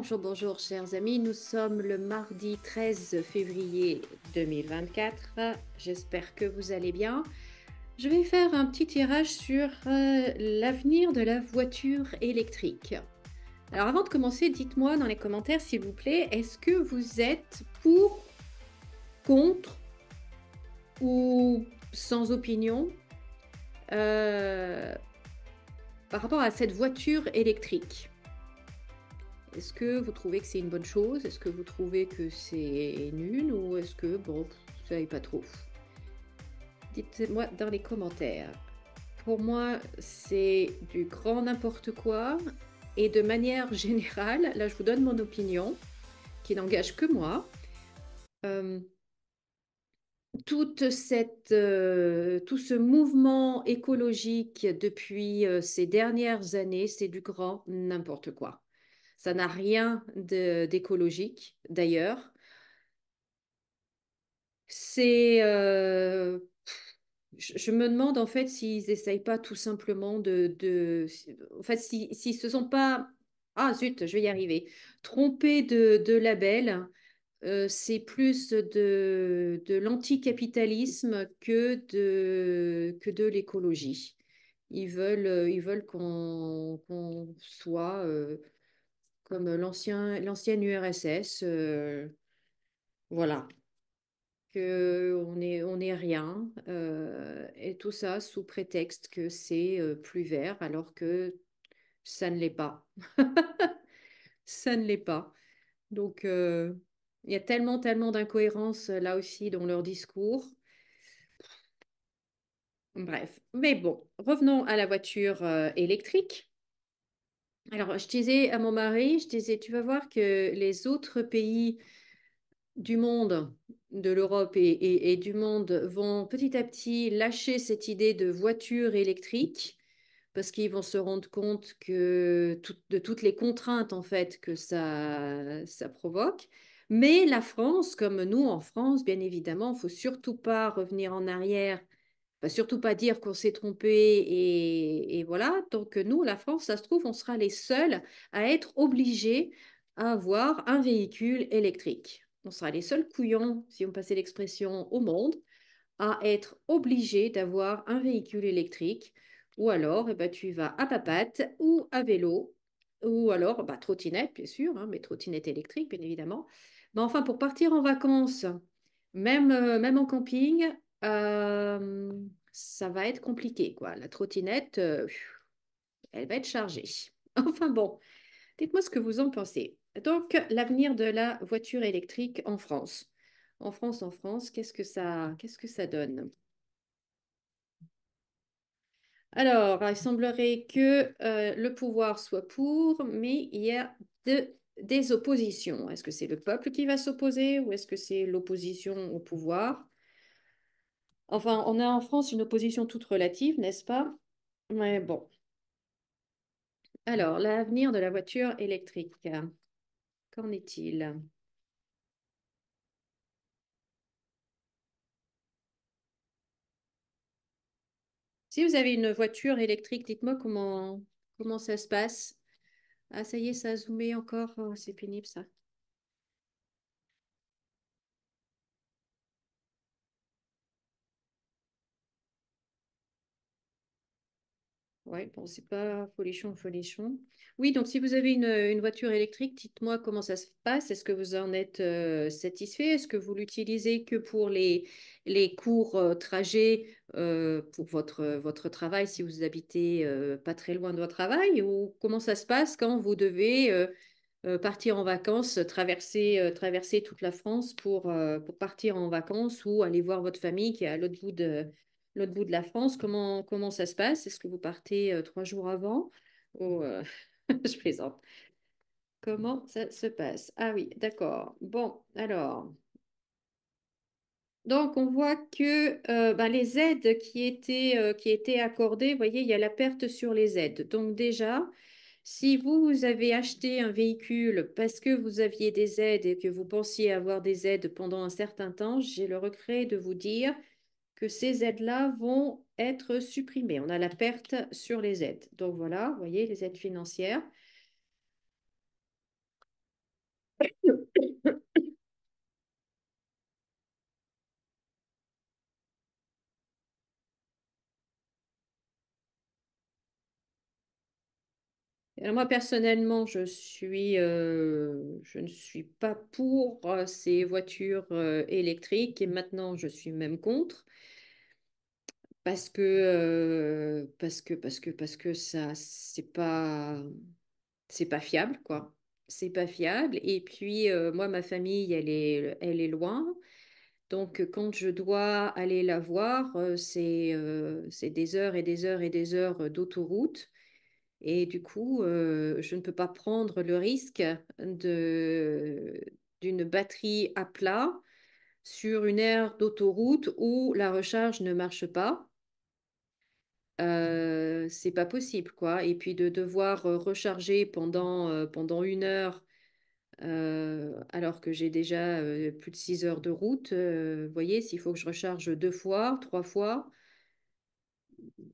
Bonjour, bonjour, chers amis. Nous sommes le mardi 13 février 2024. J'espère que vous allez bien. Je vais faire un petit tirage sur l'avenir de la voiture électrique. Alors, avant de commencer, dites-moi dans les commentaires, s'il vous plaît, est-ce que vous êtes pour, contre ou sans opinion euh, par rapport à cette voiture électrique? Est-ce que vous trouvez que c'est une bonne chose? Est-ce que vous trouvez que c'est nul? Ou est-ce que, bon, vous savez pas trop? Dites-moi dans les commentaires. Pour moi, c'est du grand n'importe quoi. Et de manière générale, là, je vous donne mon opinion, qui n'engage que moi. Euh, tout ce mouvement écologique depuis ces dernières années, c'est du grand n'importe quoi. Ça n'a rien d'écologique, d'ailleurs. C'est, je me demande en fait s'ils essayent pas tout simplement en fait, s'ils se sont pas, ah zut, je vais y arriver, trompés de label. C'est plus de l'anticapitalisme que de l'écologie. Ils veulent qu'on soit comme l'ancienne URSS. Voilà, on est rien, et tout ça sous prétexte que c'est plus vert, alors que ça ne l'est pas. Ça ne l'est pas. Donc, il y a tellement, tellement d'incohérences là aussi dans leur discours. Bref, mais bon, revenons à la voiture électrique. Alors, je disais à mon mari, je disais, tu vas voir que les autres pays du monde, de l'Europe et du monde vont petit à petit lâcher cette idée de voiture électrique parce qu'ils vont se rendre compte de toutes les contraintes en fait que ça provoque. Mais la France, comme nous en France, bien évidemment, il faut surtout pas revenir en arrière, faut surtout pas dire qu'on s'est trompé et voilà. Donc nous, la France, ça se trouve, on sera les seuls à être obligés à avoir un véhicule électrique. On sera les seuls couillons, si on passait l'expression, au monde à être obligés d'avoir un véhicule électrique. Ou alors, eh ben, tu vas à papate ou à vélo, ou alors bah, trottinette, bien sûr, hein, mais trottinette électrique, bien évidemment. Mais enfin, pour partir en vacances, même en camping, ça va être compliqué, quoi. La trottinette, elle va être chargée. Enfin bon, dites-moi ce que vous en pensez. Donc, l'avenir de la voiture électrique en France. En France, qu'est-ce que ça donne? Alors, il semblerait que le pouvoir soit pour, mais il y a des oppositions. Est-ce que c'est le peuple qui va s'opposer ou est-ce que c'est l'opposition au pouvoir? Enfin, on a en France une opposition toute relative, n'est-ce pas? Mais bon. Alors, l'avenir de la voiture électrique, qu'en est-il? Si vous avez une voiture électrique, dites-moi comment ça se passe. Ah, ça y est, ça a zoomé encore. Oh, c'est pénible, ça. Ouais, bon, c'est pas folichon, folichon. Oui, donc si vous avez une voiture électrique, dites-moi comment ça se passe. Est-ce que vous en êtes satisfait? Est-ce que vous l'utilisez que pour les courts trajets pour votre travail, si vous habitez pas très loin de votre travail? Ou comment ça se passe quand vous devez partir en vacances, traverser toute la France pour partir en vacances ou aller voir votre famille qui est à l'autre bout de la France? Comment ça se passe? Est-ce que vous partez 3 jours avant? Ou, je plaisante. Comment ça se passe? Ah oui, d'accord. Bon, alors. Donc, on voit que ben, les aides qui étaient accordées, vous voyez, il y a la perte sur les aides. Donc déjà, si vous avez acheté un véhicule parce que vous aviez des aides et que vous pensiez avoir des aides pendant un certain temps, j'ai le regret de vous dire que ces aides-là vont être supprimées. On a la perte sur les aides. Donc voilà, vous voyez, les aides financières. Alors moi, personnellement, je ne suis pas pour ces voitures électriques et maintenant, je suis même contre parce que ça, c'est pas fiable, quoi. C'est pas fiable. Et puis, moi, ma famille, elle est loin. Donc, quand je dois aller la voir, c'est des heures et des heures et des heures d'autoroute. Et du coup, je ne peux pas prendre le risque d'une batterie à plat sur une aire d'autoroute où la recharge ne marche pas. C'est pas possible, quoi. Et puis de devoir recharger pendant une heure alors que j'ai déjà plus de 6 heures de route. Vous voyez, s'il faut que je recharge deux fois, trois fois,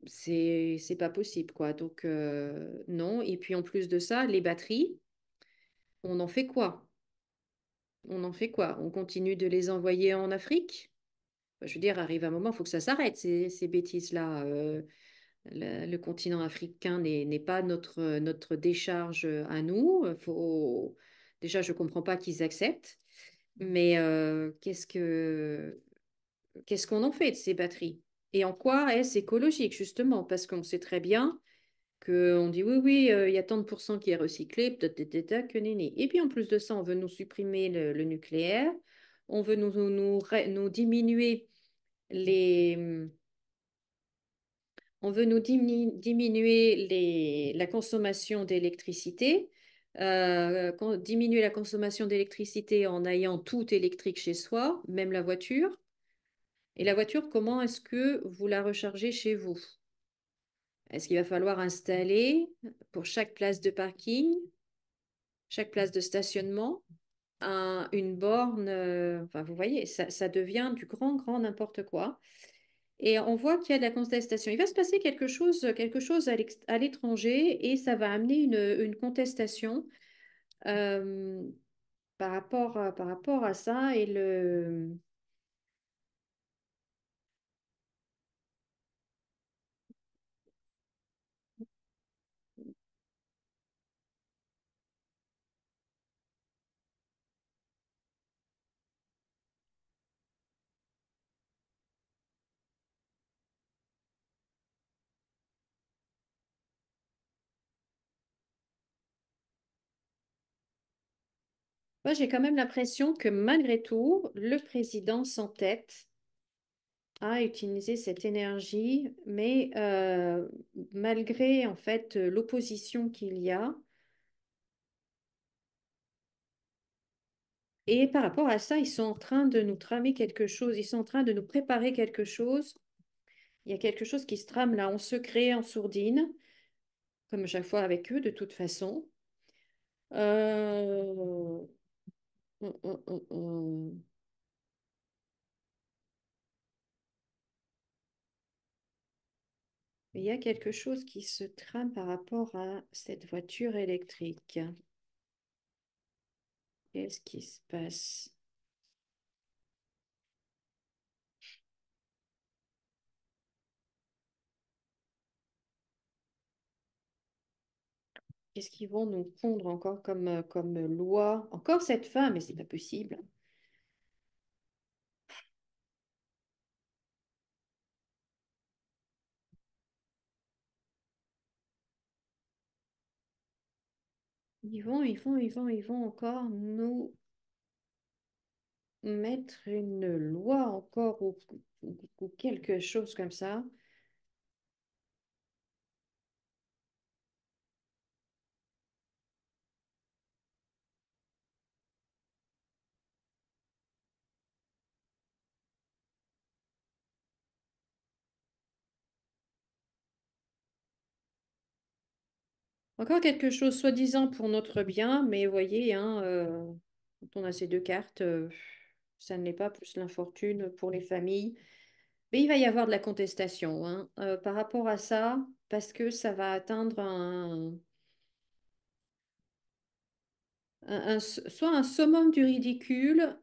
c'est pas possible, quoi. Donc, non. Et puis en plus de ça, les batteries, on en fait quoi? On en fait quoi? On continue de les envoyer en Afrique? Je veux dire, arrive un moment, il faut que ça s'arrête, ces bêtises-là. Le continent africain n'est pas notre décharge à nous. Déjà, je ne comprends pas qu'ils acceptent. Mais qu'est-ce qu'on en fait de ces batteries? Et en quoi est-ce écologique, justement? Parce qu'on sait très bien qu'on dit oui, oui, il y a tant de pourcents qui est recyclé, peut-être que nenni. Et puis en plus de ça, on veut nous supprimer le nucléaire, on veut nous diminuer les, on veut nous diminuer la consommation d'électricité, diminuer la consommation d'électricité en ayant tout électrique chez soi, même la voiture. Et la voiture, comment est-ce que vous la rechargez chez vous? Est-ce qu'il va falloir installer pour chaque place de parking, chaque place de stationnement, une borne, enfin, vous voyez, ça devient du grand n'importe quoi. Et on voit qu'il y a de la contestation. Il va se passer quelque chose à l'étranger et ça va amener une contestation euh, par rapport à ça. Moi, j'ai quand même l'impression que malgré tout, le président s'entête à utiliser cette énergie, mais malgré en fait l'opposition qu'il y a. Et par rapport à ça, ils sont en train de nous tramer quelque chose, ils sont en train de nous préparer quelque chose. Il y a quelque chose qui se trame là en secret, en sourdine, comme à chaque fois avec eux de toute façon. Euh, hum. Il y a quelque chose qui se trame par rapport à cette voiture électrique. Qu'est-ce qui se passe? Qu'est-ce qu'ils vont nous pondre encore comme loi? Encore cette femme, mais c'est pas possible. Ils vont encore nous mettre une loi encore ou quelque chose comme ça. Encore quelque chose, soi-disant pour notre bien, mais voyez, hein, quand on a ces deux cartes, ça ne l'est pas, plus l'infortune pour les familles. Mais il va y avoir de la contestation hein, par rapport à ça, parce que ça va atteindre soit un summum du ridicule,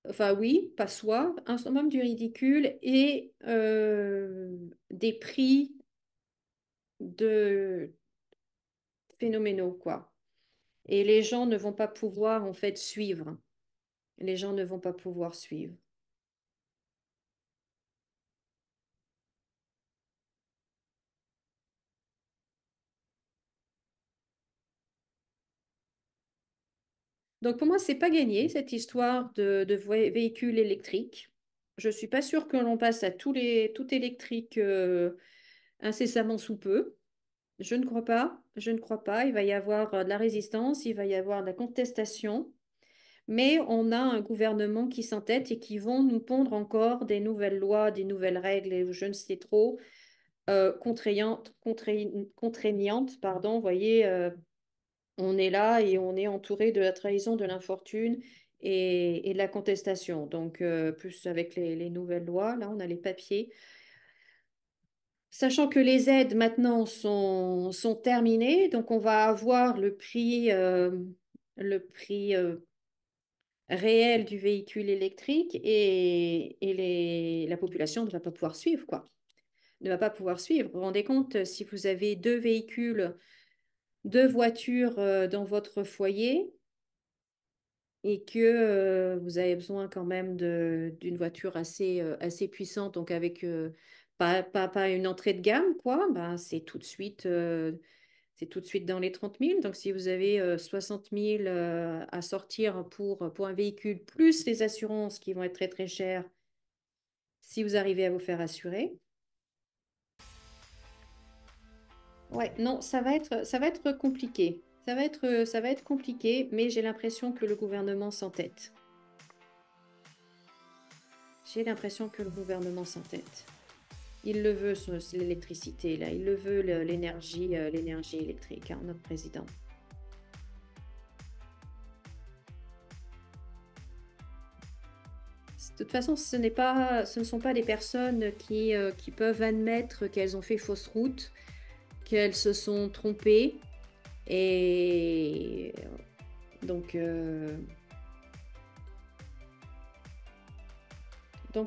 enfin oui, pas soit, un summum du ridicule et des prix de phénoménaux, quoi. Et les gens ne vont pas pouvoir en fait suivre. Les gens ne vont pas pouvoir suivre. Donc pour moi, c'est pas gagné cette histoire de véhicules électriques. Je suis pas sûre que l'on passe à tout électrique incessamment sous peu. Je ne crois pas. Je ne crois pas. Il va y avoir de la résistance, il va y avoir de la contestation. Mais on a un gouvernement qui s'entête et qui vont nous pondre encore des nouvelles lois, des nouvelles règles, et je ne sais trop, contraignantes, pardon. Vous voyez, on est là et on est entouré de la trahison, de l'infortune et de la contestation. Donc, plus avec les nouvelles lois, là, on a les papiers. Sachant que les aides maintenant sont terminées, donc on va avoir le prix réel du véhicule électrique et la population ne va pas pouvoir suivre, quoi. Ne va pas pouvoir suivre. Vous vous rendez compte, si vous avez deux véhicules, deux voitures dans votre foyer, et que vous avez besoin quand même d'une voiture assez puissante, donc avec pas une entrée de gamme, quoi, ben, c'est tout de suite dans les 30 000. Donc si vous avez 60 000 à sortir pour un véhicule, plus les assurances qui vont être très très chères, si vous arrivez à vous faire assurer. Ouais, non, ça va être compliqué. Ça va être compliqué, mais j'ai l'impression que le gouvernement s'entête. J'ai l'impression que le gouvernement s'entête. Il le veut, l'électricité, là. Il le veut, l'énergie électrique, hein, notre président. De toute façon, ce ne sont pas des personnes qui peuvent admettre qu'elles ont fait fausse route, qu'elles se sont trompées. Et donc,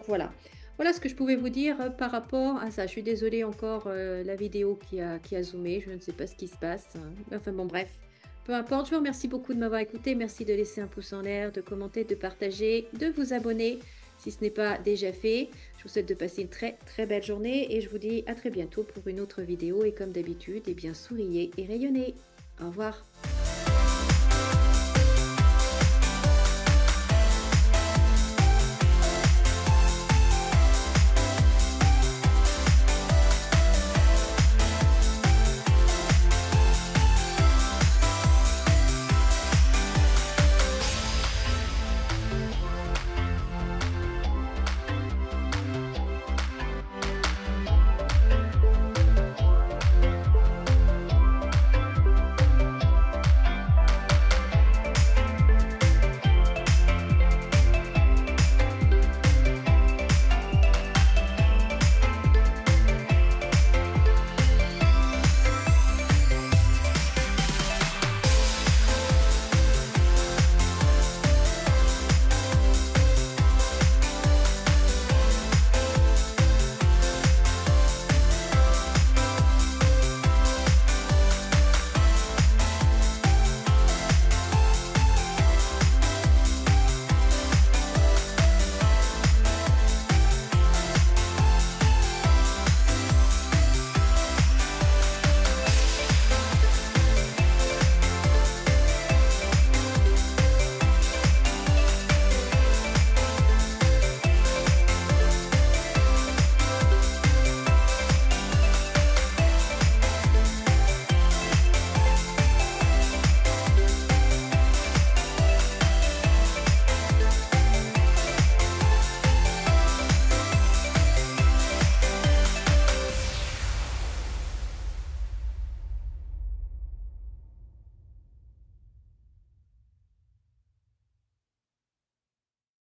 voilà. Voilà ce que je pouvais vous dire par rapport à ça. Je suis désolée encore, la vidéo qui a zoomé. Je ne sais pas ce qui se passe, hein. Enfin bon, bref. Peu importe. Je vous remercie beaucoup de m'avoir écouté. Merci de laisser un pouce en l'air, de commenter, de partager, de vous abonner si ce n'est pas déjà fait. Je vous souhaite de passer une très très belle journée et je vous dis à très bientôt pour une autre vidéo. Et comme d'habitude, eh bien, souriez et rayonnez. Au revoir.